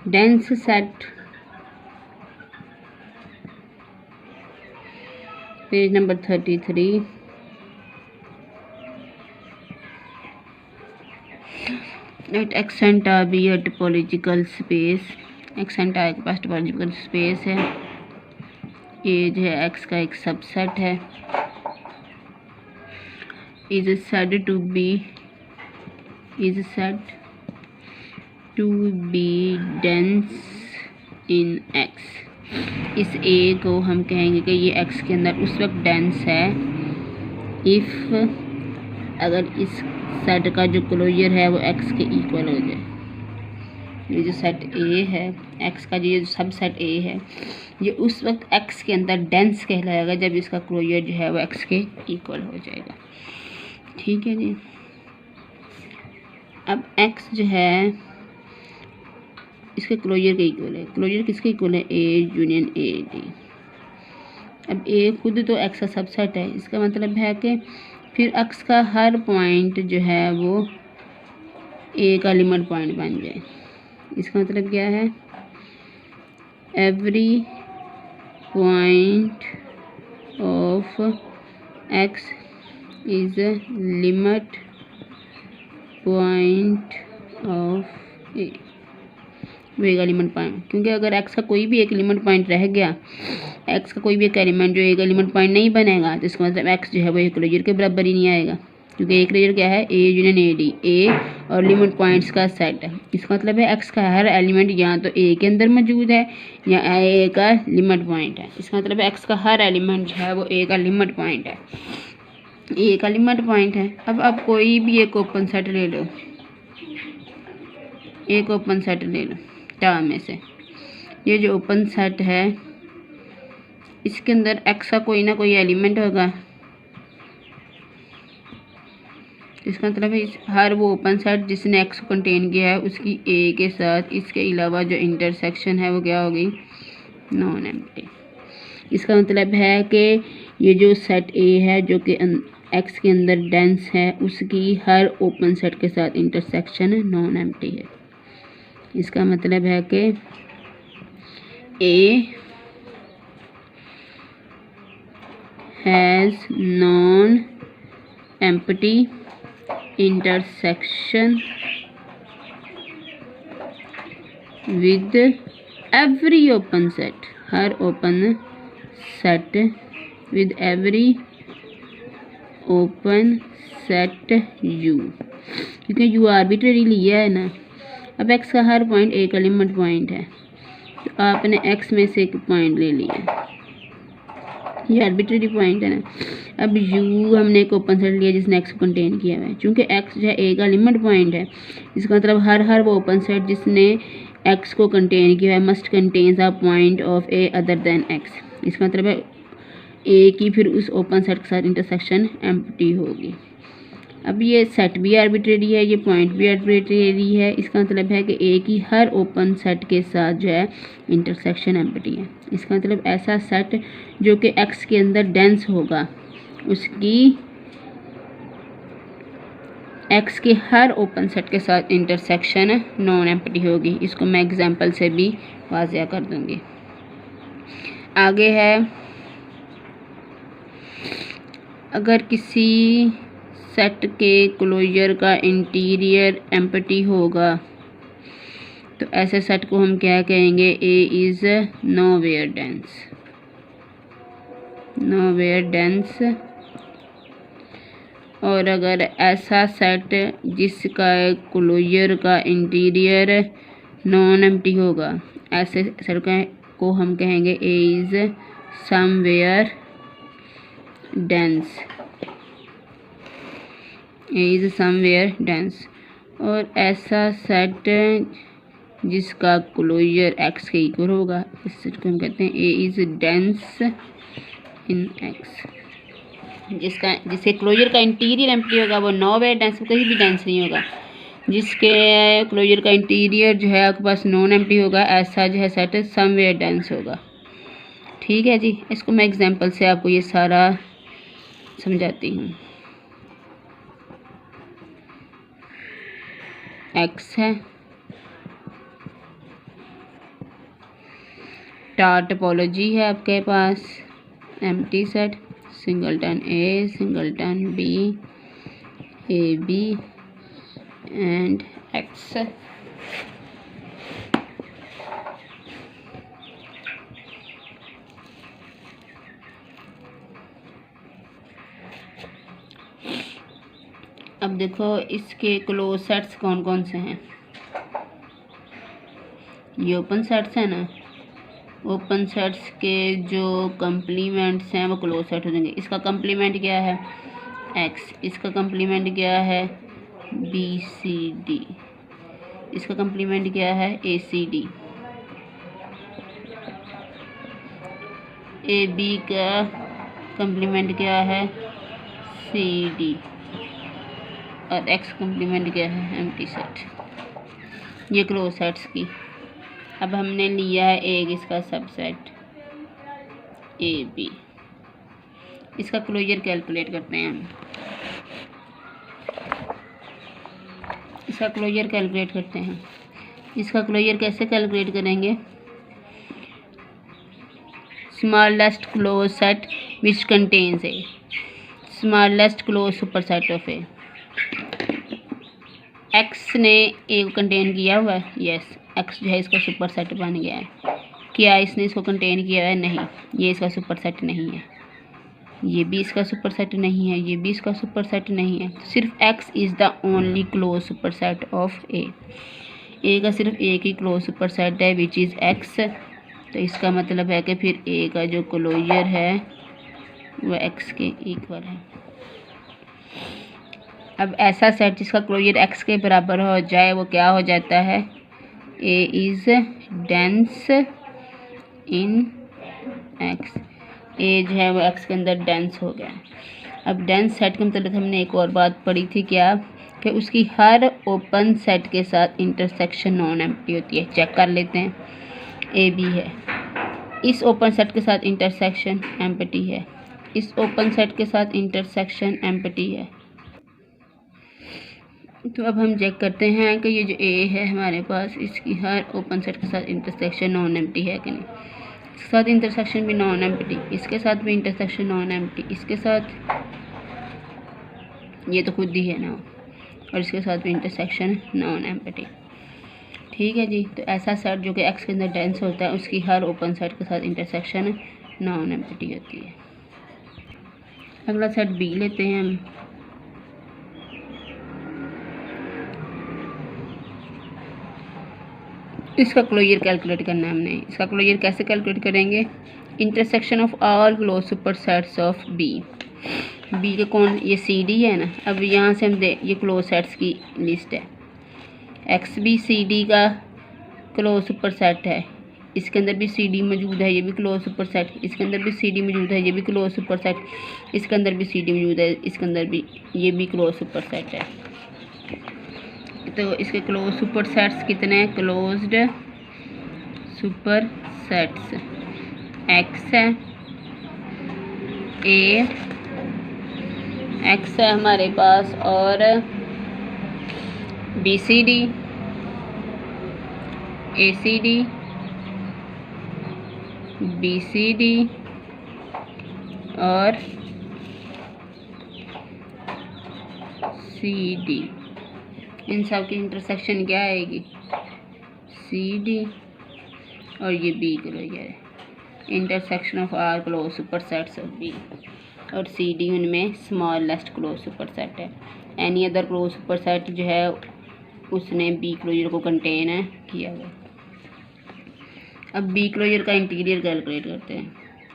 dense set, page number 33. Let Xanta be a topological space. Xanta के पास topological space है, A जो है X का एक सबसेट है, is said to be dense in X. इस A को हम कहेंगे कि ये X के अंदर उस वक्त डेंस है इफ़ अगर इस सेट का जो क्लोजर है वो X के इक्वल हो जाए। ये जो सेट A है, X का जो सब सेट A है, ये उस वक्त X के अंदर डेंस कहलाएगा जब इसका क्लोजर जो है वो X के इक्वल हो जाएगा। ठीक है जी। अब X जो है इसके क्लोजर के इक्वल है। क्लोजर किसके इक्वल है? A union A D। अब A खुद तो X का सबसेट है, इसका मतलब है कि फिर X का हर पॉइंट जो है वो A का लिमिट पॉइंट बन जाए। इसका मतलब क्या है? Every point of X is limit point of A। वो का लिमिट पॉइंट, क्योंकि अगर X का कोई भी एक लिमिट पॉइंट रह गया, X का कोई भी एक एलिमेंट जो A का लिमिट पॉइंट नहीं बनेगा, तो इसका मतलब X जो है वो एक क्लोजर के बराबर ही नहीं आएगा, क्योंकि एक क्लोजर क्या है? A union A D, A और लिमिट पॉइंट्स का सेट है। इसका मतलब है X का हर एलिमेंट या तो A के अंदर मौजूद है या A का लिमिट पॉइंट है। इसका मतलब है X का हर एलिमेंट जो है वो A का लिमिट पॉइंट है, A का लिमिट पॉइंट है। अब आप कोई भी एक ओपन सेट ले लो, एक ओपन सेट ले लो टर्म में से, ये जो ओपन सेट है इसके अंदर X का कोई ना कोई एलिमेंट होगा। इसका मतलब है हर वो ओपन सेट जिसने X को कंटेन किया है उसकी A के साथ इसके अलावा जो इंटरसेक्शन है वो क्या होगी? Non empty. इसका मतलब है कि ये जो सेट A है जो कि X के अंदर डेंस है, उसकी हर ओपन सेट के साथ इंटरसेक्शन नॉन एम्प्टी है। इसका मतलब है कि A has non-empty intersection with every open set, her open set with every open set U, क्योंकि U आर्बिट्रेरी लिया है ना। अब X का हर पॉइंट A का लिमिट पॉइंट है, तो आपने X में से एक पॉइंट ले लिया, ये आर्बिट्रेरी पॉइंट है ना। अब U हमने एक ओपन सेट लिया जिसने X को कंटेन किया हुआ है, चूँकि X जो है A का लिमिट पॉइंट है, इसका मतलब हर वो ओपन सेट जिसने X को कंटेन किया है must contains a point of A other than X। इसका मतलब है A की फिर उस ओपन सेट के साथ इंटरसेक्शन एम्प्टी होगी। अब ये सेट भी आर्बिट्रेरी है, ये पॉइंट भी आर्बिट्रेरी है, इसका मतलब है कि A की हर ओपन सेट के साथ जो है इंटरसेक्शन एम्प्टी है। इसका मतलब ऐसा सेट जो कि X के अंदर डेंस होगा उसकी X के हर ओपन सेट के साथ इंटरसेक्शन नॉन एम्प्टी होगी। इसको मैं एग्जांपल से भी वाज़िया कर दूंगी। आगे है, अगर किसी सेट के क्लोजर का इंटीरियर एम्प्टी होगा तो ऐसे सेट को हम क्या कहेंगे? A is nowhere dense, nowhere dense. और अगर ऐसा सेट जिसका क्लोजर का इंटीरियर नॉन एम्प्टी होगा, ऐसे सेट को हम कहेंगे A is somewhere dense, A is somewhere dense. और ऐसा सेट जिसका क्लोजर X के इक्वल होगा, इस सेट को हम कहते हैं A is dense in X। जिसके क्लोजर का इंटीरियर एम्प्टी होगा वो नोवेयर डेंस, कहीं भी डेंस नहीं होगा। जिसके क्लोजर का इंटीरियर जो है आपके पास नॉन एम्प्टी होगा, ऐसा जो है सेट समवेयर डेंस होगा। ठीक है जी, इसको मैं एग्जांपल से आपको ये सारा समझाती हूँ। X है, टोपोलॉजी है आपके पास empty set singleton A singleton B A B and X. अब देखो इसके क्लोज सेट्स कौन कौन से हैं। ये ओपन सेट्स हैं ना, ओपन सेट्स के जो कंप्लीमेंट्स हैं वो क्लोज सेट हो जाएंगे। इसका कंप्लीमेंट क्या है एक्स, इसका कंप्लीमेंट क्या है बी सी डी, इसका कंप्लीमेंट क्या है ए सी डी, ए बी का कंप्लीमेंट क्या है सी डी और एक्स कंप्लीमेंट क्या है एम्प्टी सेट। ये क्लोज सेट्स की। अब हमने लिया है एक इसका सबसेट ए बी, इसका क्लोजर कैलकुलेट करते हैं हम। इसका क्लोजर कैलकुलेट करते हैं। इसका क्लोजर कैसे कैलकुलेट करेंगे, smallest close set which contains A, smallest close superset of A. X ने ए को कंटेन किया हुआ है, यस एक्स जो है इसका सुपर सेट बन गया है। क्या इसने इसको कंटेन किया है, नहीं, ये इसका सुपर सेट नहीं है, ये भी इसका सुपर सेट नहीं है, ये भी इसका सुपर सेट नहीं है। सिर्फ X is the only close superset of A का सिर्फ एक ही क्लोज सुपर सेट है विच इज़ एक्स। तो इसका मतलब है कि फिर ए का जो क्लोजर है वह एक्स के इक्वल है। अब ऐसा सेट जिसका क्लोजर एक्स के बराबर हो जाए वो क्या हो जाता है, A is dense in X, A जो है वो एक्स के अंदर डेंस हो गया। अब डेंस सेट के मतलब हमने एक और बात पढ़ी थी क्या, कि उसकी हर ओपन सेट के साथ इंटरसेक्शन नॉन एम्प्टी होती है। चेक कर लेते हैं, ए बी है, इस ओपन सेट के साथ इंटरसेक्शन एम्प्टी है, इस ओपन सेट के साथ इंटरसेक्शन एम्प्टी है। तो अब हम चेक करते हैं कि ये जो ए है हमारे पास, इसकी हर ओपन सेट के साथ इंटरसेक्शन नॉन एम्प्टी है कि नहीं। इसके साथ इंटरसेक्शन भी नॉन एम्प्टी, इसके साथ भी इंटरसेक्शन नॉन एम्प्टी, इसके साथ ये तो खुद ही है ना, और इसके साथ भी इंटरसेक्शन नॉन एम्प्टी। ठीक है जी। तो ऐसा सेट जो कि एक्स के अंदर डेंस होता है उसकी हर ओपन सेट के साथ इंटरसेक्शन नॉन एम्प्टी होती है। अगला सेट बी लेते हैं हम। इसका क्लोजर कैलकुलेट करना है हमने। इसका क्लोजर कैसे कैलकुलेट करेंगे, intersection of all closed supersets of B. B के कौन, ये सी डी है ना। अब यहाँ से हम ये क्लोज सेट्स की लिस्ट है, एक्स बी सी डी का क्लोज सुपर सेट है, इसके अंदर भी सी डी मौजूद है, ये भी क्लोज सुपर सेट, इसके अंदर भी सी डी मौजूद है, ये भी क्लोज सुपर सेट, इसके अंदर भी सी डी मौजूद है, इसके अंदर भी, ये भी क्लोज सुपर सेट है। तो इसके क्लोज सुपर सेट्स कितने हैं, क्लोज्ड सुपर सेट्स एक्स है, ए एक्स है हमारे पास, और B C D, A C D, B C D और सी डी। इन सब की इंटरसेक्शन क्या आएगी, सी डी, और ये बी क्लोजर है। Intersection of all closed supersets of B, और सी डी उनमें स्मॉलेस्ट क्लोज सुपर सेट है। Any other closed superset जो है उसने बी क्लोजर को कंटेन है किया हुआ। अब बी क्लोजर का इंटीरियर कैलकुलेट करते हैं।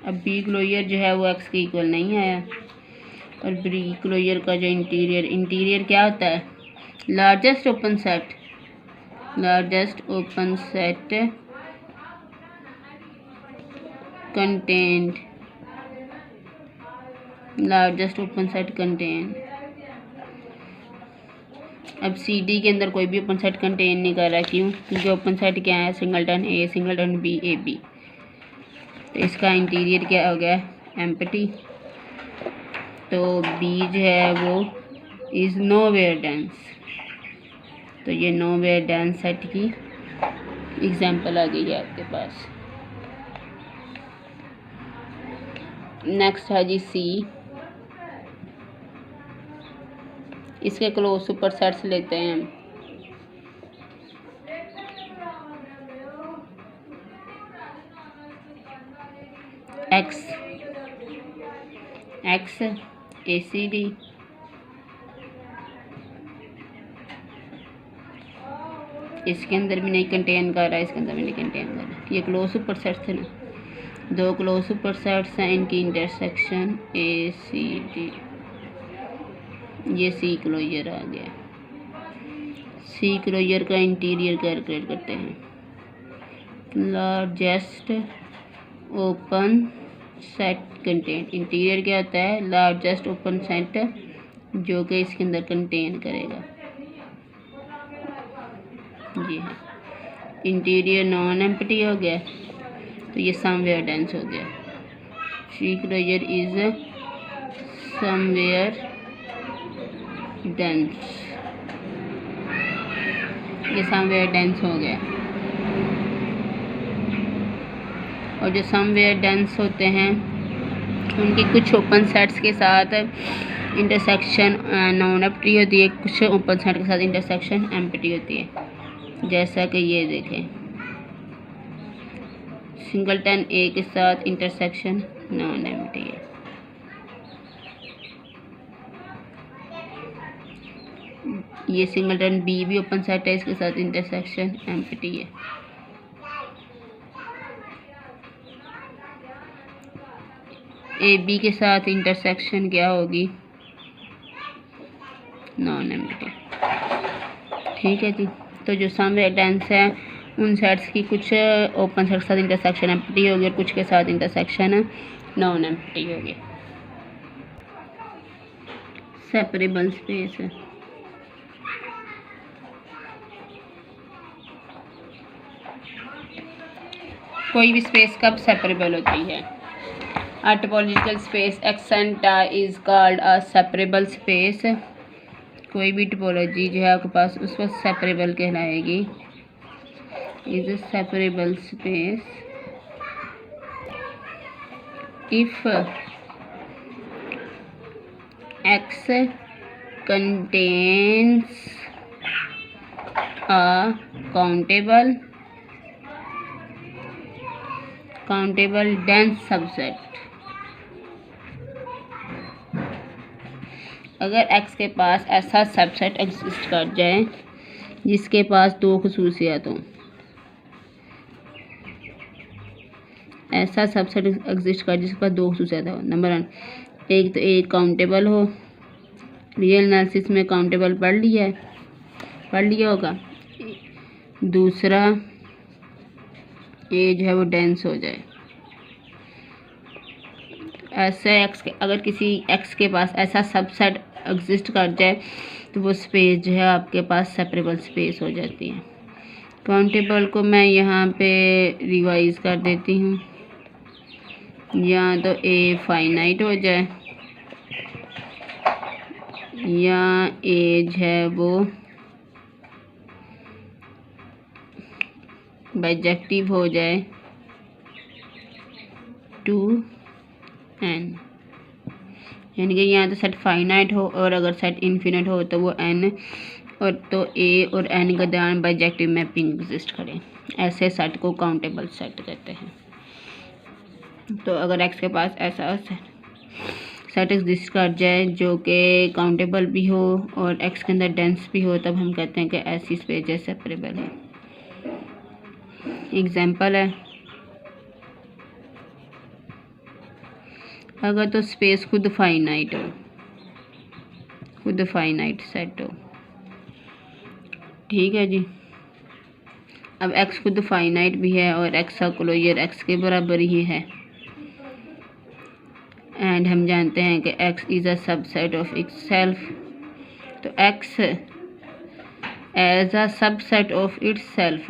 अब बी क्लोजर जो है वो एक्स के इक्वल नहीं आया, और बी क्लोजर का जो इंटीरियर क्या होता है, largest open set, largest open set content, largest open set contain. अब सी डी के अंदर कोई भी ओपन सेट कंटेन नहीं कर रहा, क्यों, क्योंकि ओपन सेट क्या है, singleton A singleton B A B. तो इसका इंटीरियर क्या हो गया, एम्प्टी। तो बी जो है वो इज़ नोवेयर डेंस। तो ये नोवेयर डेंस सेट की एग्जांपल आ गई है आपके पास। नेक्स्ट है जी सी। इसके क्लोज सुपर सेट्स लेते हैं हम। एक्स एक्स ए सी डी, इसके अंदर भी नहीं कंटेन कर रहा है, इसके अंदर भी नहीं कंटेन कर रहा है। ये क्लोज सुपर सेट्स थे ना, दो क्लोज सुपर सेट्स हैं, इनकी इंटरसेक्शन ए सी डी। ये सी क्लोजर आ गया। सी क्लोजर का इंटीरियर कैलकुलेट करते हैं। Largest open set content, interior क्या होता है? लार्जेस्ट ओपन सेट जो कि इसके अंदर कंटेन करेगा। जी हाँ, इंटीरियर नॉन एम्प्टी हो गया, तो ये समवेयर डेंस हो गया। सी क्लोजर इज समवेयर डेंस, ये समवेयर डेंस हो गया। और जो समवेयर डेंस होते हैं उनकी कुछ ओपन सेट्स के साथ इंटरसेक्शन नॉन एम्प्टी होती है, कुछ ओपन सेट के साथ इंटरसेक्शन एम्प्टी होती है। जैसा कि ये देखें, सिंगलटन ए के साथ इंटरसेक्शन नॉन एम्प्टी है। ये सिंगलटन बी भी ओपन सेट है, इसके साथ इंटरसेक्शन एम्प्टी है। ए बी के साथ इंटरसेक्शन क्या होगी? Non empty. ठीक है जी। तो जो समवेयर डेंस है उन सेट्स की कुछ ओपन सेट के साथ इंटरसेक्शन एम्प्टी होगी और कुछ के साथ इंटरसेक्शन नॉन एम्प्टी होगी। सेपरेबल स्पेस है। कोई भी स्पेस कब सेपरेबल होती है? A topological space X and Y is called a separable space। कोई भी टोपोलॉजी जो है आपके पास उस वक्त सेपरेबल कहलाएगी। Is a separable space if X contains a countable dense subset। अगर x के पास ऐसा सबसेट एग्जिस्ट कर जाए जिसके पास दो खसूसियात हों, ऐसा सबसेट एग्जिस्ट कर जिसके पास दो खसूसियात हो। नंबर 1, एक तो ए काउंटेबल हो, रियल एनालिसिस में काउंटेबल पढ़ लिया होगा। दूसरा, ए जो है वो डेंस हो जाए। ऐसे अगर किसी एक्स के पास ऐसा सबसेट एग्जिस्ट कर जाए तो वो स्पेस जो है आपके पास सेपरेबल स्पेस हो जाती है। काउंटेबल को मैं यहाँ पे रिवाइज कर देती हूँ। या तो ए फाइनाइट हो जाए या ए जो है वो बाइजेक्टिव हो जाए टू n, यानी कि यहाँ तो सेट फाइनाइट हो और अगर सेट इन्फिनिट हो तो वो n और तो a और n का दरमियान बाइजेक्टिव मैपिंग एग्जिस्ट करे। ऐसे सेट को काउंटेबल सेट कहते हैं। तो अगर x के पास ऐसा सेट एग्जिस्ट कर जाए जो कि काउंटेबल भी हो और x के अंदर डेंस भी हो, तब हम कहते हैं कि ऐसी स्पेस सेपरेबल है। एग्जाम्पल है, अगर तो स्पेस खुद फाइनाइट सेट हो। ठीक है जी। अब x खुद फाइनाइट भी है और x का क्लोजर x के बराबर ही है, एंड हम जानते हैं कि x is a subset of itself. तो x as a subset of itself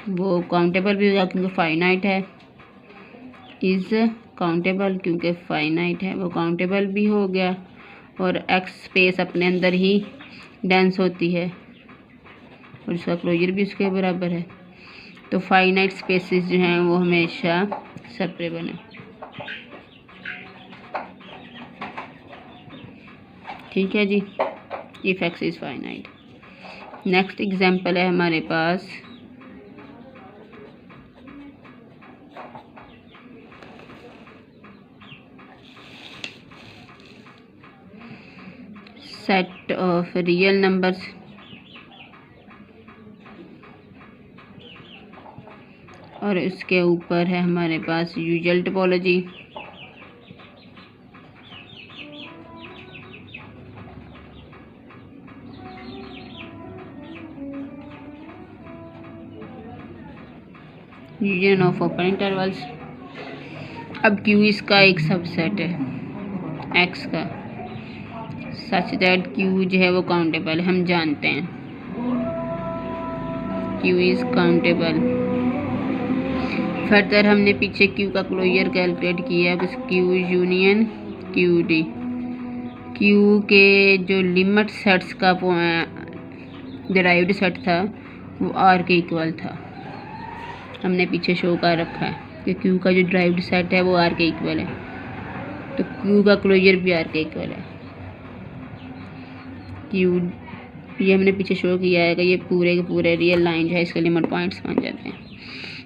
वो काउंटेबल भी होगा क्योंकि फाइनाइट है। इज़ काउंटेबल क्योंकि फाइनाइट है, वो काउंटेबल भी हो गया। और एक्स स्पेस अपने अंदर ही डेंस होती है और उसका क्लोजर भी उसके बराबर है। तो फाइनाइट स्पेसेस जो हैं वो हमेशा सेपरेबल हैं। ठीक है जी, if X is finite. Next example है हमारे पास सेट ऑफ रियल नंबर्स और उसके ऊपर है हमारे पास usual topology. Union of open intervals. अब क्यू इसका एक सबसेट है एक्स का, सच दैट क्यू जो है वो काउंटेबल है, हम जानते हैं क्यू इज काउंटेबल। फर्दर हमने पीछे क्यू का क्लोजर कैलकुलेट किया है, Q union Q D. Q के जो लिमिट सेट्स का डिराइव्ड सेट था वो आर के इक्वल था, हमने पीछे शो कर रखा है कि क्यू का जो डिराइव्ड सेट है वो आर के इक्वल है, तो क्यू का क्लोजर भी आर के इक्वल है। क्यू ये हमने पीछे शो किया है कि ये पूरे के पूरे रियल लाइन जो है इसके लिमिट पॉइंट्स बन जाते हैं।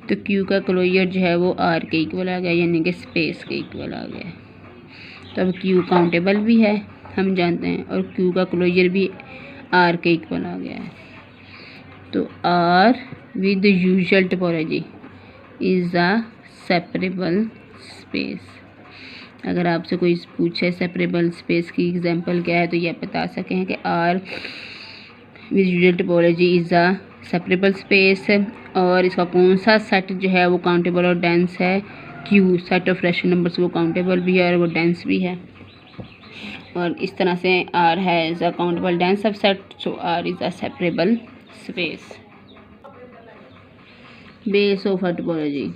तो क्यू का क्लोजर जो है वो आर के इक्वल आ गया, यानी कि स्पेस के इक्वल आ गया। तो अब क्यू काउंटेबल भी है, हम जानते हैं, और क्यू का क्लोजर भी आर के इक्वल आ गया है। तो R with usual topology is a separable space. अगर आपसे कोई पूछे सेपरेबल स्पेस की एग्जांपल क्या है तो ये बता सकें कि R with usual topology is a separable space, और इसका कौन सा सेट जो है वो काउंटेबल और डेंस है। Q set of rational numbers वो काउंटेबल भी है और वो डेंस भी है, और इस तरह से आर है is a countable dense subset, so R is a separable space. Base of topology.